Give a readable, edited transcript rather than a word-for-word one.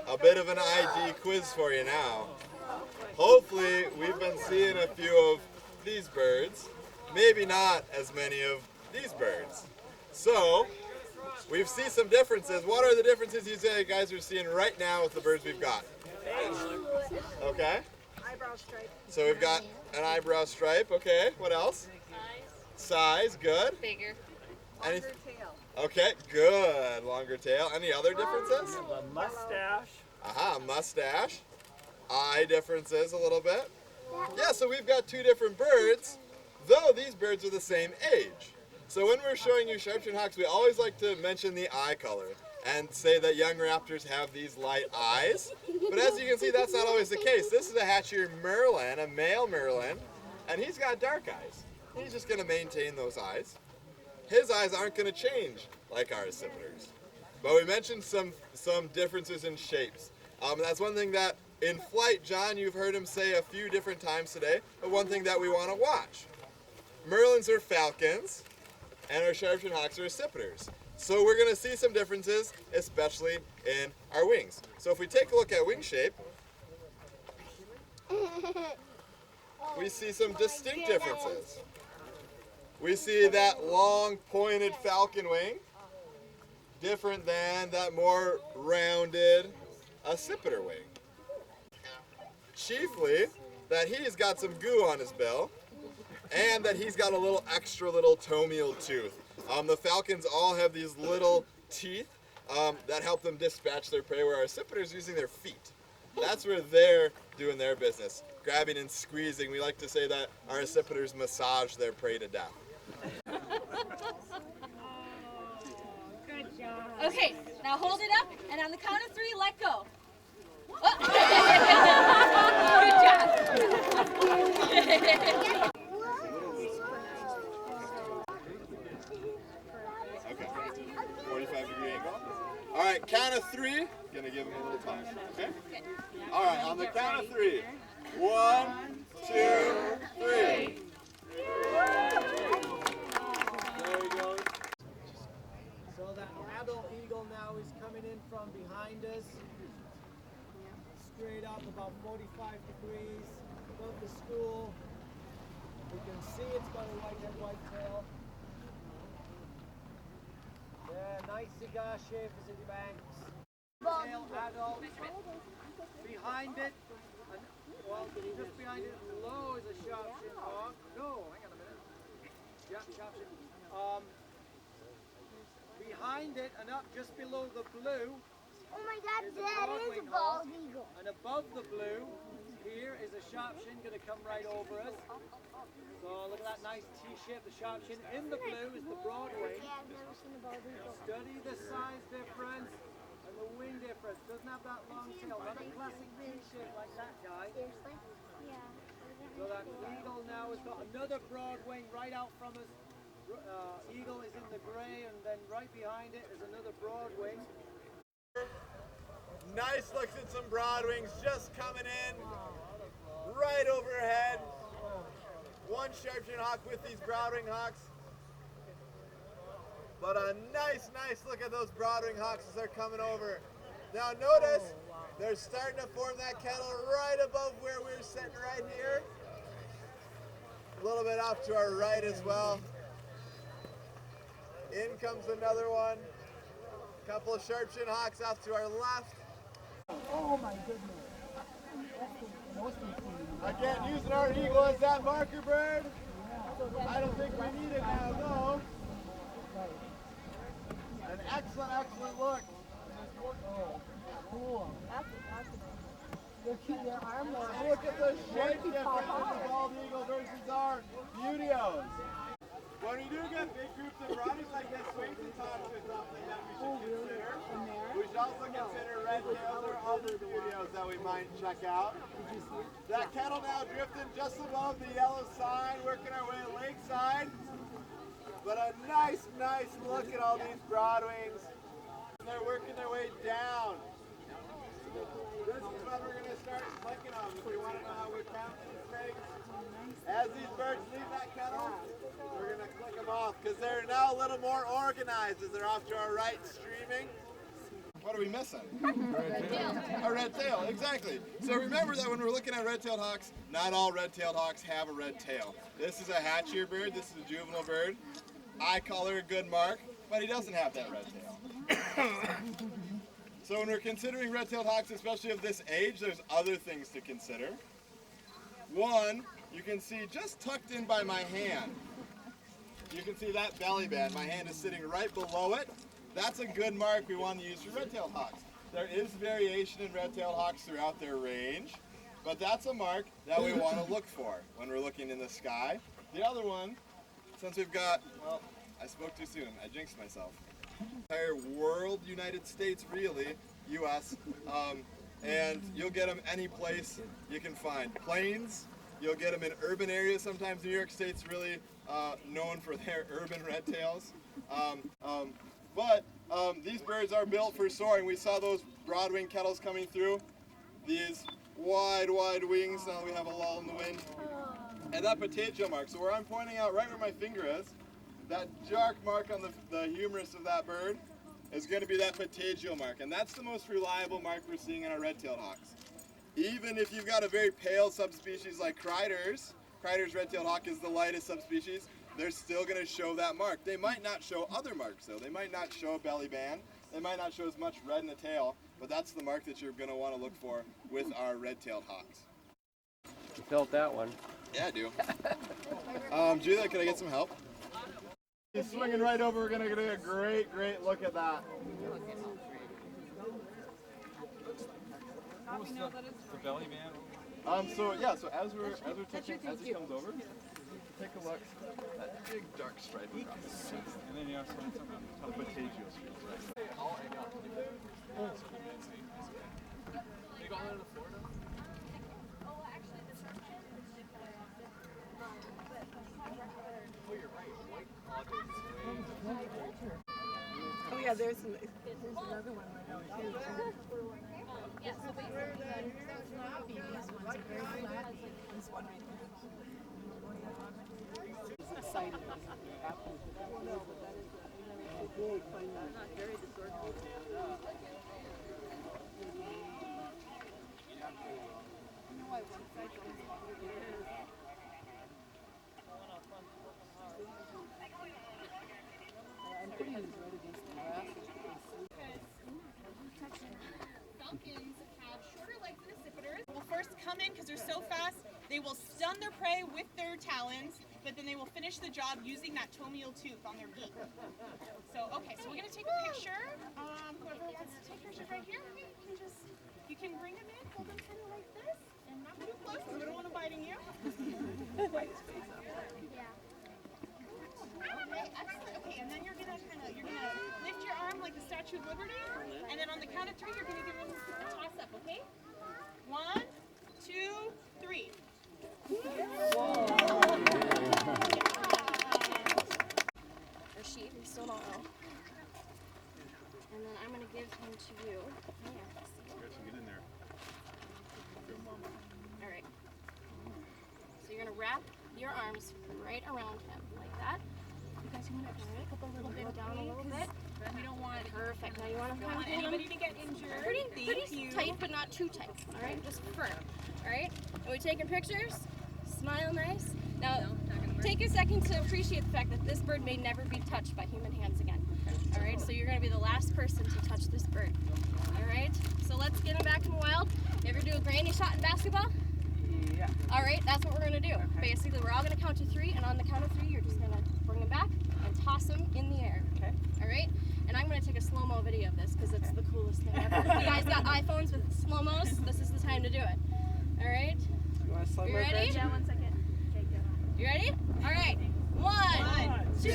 a bit of an ID quiz for you now. Hopefully, we've been seeing a few of these birds, maybe not as many of these birds. So, we've seen some differences. What are the differences you say you guys are seeing right now with the birds we've got? Okay. Eyebrow stripe. So we've got an eyebrow stripe. Okay. What else? Size. Good. Bigger. Longer tail. Okay. Good. Longer tail. Any other differences? A mustache. Aha. Mustache. Eye differences a little bit. Yeah. So we've got two different birds, though these birds are the same age. So when we're showing you sharpshin hawks, we always like to mention the eye color and say that young raptors have these light eyes. But as you can see, that's not always the case. This is a Hatchier Merlin, a male Merlin, and he's got dark eyes. He's just going to maintain those eyes. His eyes aren't going to change like our accipiters. But we mentioned some differences in shapes. That's one thing that in flight, John, you've heard him say a few different times today, but one thing that we want to watch. Merlins are falcons, and our sharpshin hawks are accipiters. So we're going to see some differences, especially in our wings. So if we take a look at wing shape, we see some distinct differences. We see that long pointed falcon wing, different than that more rounded accipiter wing. Chiefly that he's got some goo on his bill, and that he's got a little extra little tomial tooth. The falcons all have these little teeth that help them dispatch their prey, where our accipiters are using their feet. That's where they're doing their business, grabbing and squeezing. We like to say that our accipiters massage their prey to death. Good job. Okay, now hold it up, and on the count of 3, let go. Oh. Good job. Okay, 45-degree angle. All right, count of 3. Gonna give him a little time. Okay. All right, on the count of 3. 1, 2, 3. There he goes. So that adult eagle now is coming in from behind us. Straight up about 45 degrees above the school. We can see it's got a white head, white tail. Yeah, nice cigar shape as it banks. Tail adult. Behind it, well, just behind it, low is a sharpshin hawk. No, hang on a minute. Yeah, sharpshin. Behind it and up just below the blue. Oh my God, that is a bald eagle. And above the blue, here is a sharpshin going to come right over us. So look at that nice T-shape, the sharpshin. In the blue is the Broadway. Yeah, I've never seen a bald eagle. Study the size difference and the wing difference. Doesn't have that long tail, not a classic T-shape like that guy. Seriously? Yeah. So that eagle now has got another broad wing right out from us. Eagle is in the gray, and then right behind it is another broad wing. Nice looks at some broadwings just coming in right overhead. One sharpshin hawk with these broadwing hawks. But a nice look at those broadwing hawks as they're coming over. Now notice they're starting to form that kettle right above where we're sitting right here. A little bit off to our right as well. In comes another one. Couple of sharpshin hawks off to our left. Oh my goodness. That's the most important. Again, using our eagle as that marker bird. I don't think we need it now, though. An excellent look. Oh, cool. Their arm Look at the shape difference of the bald eagle versus our Buteos. When we do get big groups of broadies like this, Swainson talks is something that we should consider. We should also consider red tails or other Buteos that we might check out. That kettle now drifting just above the yellow sign, working our way lakeside. But a nice look at all these broadwings. And they're working their way down. This is when we're going to start clicking them if we want to know how we're counting these things. As these birds leave that kettle, we're going to click them off because they're now a little more organized as they're off to our right streaming. What are we missing? A red tail, exactly. So remember that when we're looking at red-tailed hawks, not all red-tailed hawks have a red tail. This is a hatchier bird, this is a juvenile bird. Eye color, a good mark, but he doesn't have that red tail. So when we're considering red-tailed hawks, especially of this age, there's other things to consider. One, you can see just tucked in by my hand, you can see that belly band. My hand is sitting right below it. That's a good mark we want to use for red-tailed hawks. There is variation in red-tailed hawks throughout their range, but that's a mark that we want to look for when we're looking in the sky. The other one, since we've got, well, I spoke too soon. I jinxed myself. Entire world, United States, really, U.S., and you'll get them any place you can find. Plains, you'll get them in urban areas. Sometimes New York State's really known for their urban red tails. But these birds are built for soaring. We saw those broad-winged kettles coming through. These wide wings. Now we have a lull in the wind. And that patagial mark. So where I'm pointing out right where my finger is, that dark mark on the humerus of that bird is going to be that patagial mark. And that's the most reliable mark we're seeing in our red-tailed hawks. Even if you've got a very pale subspecies like Kreider's red-tailed hawk is the lightest subspecies, they're still going to show that mark. They might not show other marks though. They might not show a belly band. They might not show as much red in the tail, but that's the mark that you're going to want to look for with our red-tailed hawks. You felt that one. Yeah, I do. Julia, can I get some help? He's swinging right over. We're going to get a great look at that. How do we know that it's the belly band? So as we're taking, as it comes over, take a look. That big dark stripe across. And then you also have something on the top. Patagial stripe. Oh yeah, there's another one right out here. Yeah, so basically, These ones are very flappy. This one right there. He's excited. Falcons have shorter legs than accipiters. Will first come in because they're so fast. They will stun their prey with their talons, but then they will finish the job using that tomial tooth on their beak. So, okay, so we're going to take a picture. Whoever wants to take pictures right here, you can bring them in, hold them kind of like this, and not too close because we don't want them biting you. Okay, excellent. Okay, and then you're gonna lift your arm like the Statue of Liberty, and then on the count of 3, you're gonna give them a toss up. Okay? 1, 2, 3. Or she, we still don't know. And then I'm gonna give him to you. Get in there. All right. So you're gonna wrap your arms right around him like that. You guys want to pick up a little bit down a little bit. We don't want Perfect. Now you want to don't want anybody to get injured. pretty tight, but not too tight. All right, just firm. All right. And we're taking pictures. Smile nice. Now, take a second to appreciate the fact that this bird may never be touched by human hands again. All right. So you're going to be the last person to touch this bird. All right. So let's get him back in the wild. You ever do a granny shot in basketball? Yeah. All right. That's what we're going to do. Basically, we're all going to count to 3, and on the count of 3, you're just going to bring him back and toss him in the air. Okay. All right. And I'm going to take a slow-mo video of this because it's the coolest thing ever. If you guys got iPhones with slow-mos, this is the time to do it. All right? You want to slow You ready? yeah, 1 second. Okay, go. You ready? All right. 1, 2,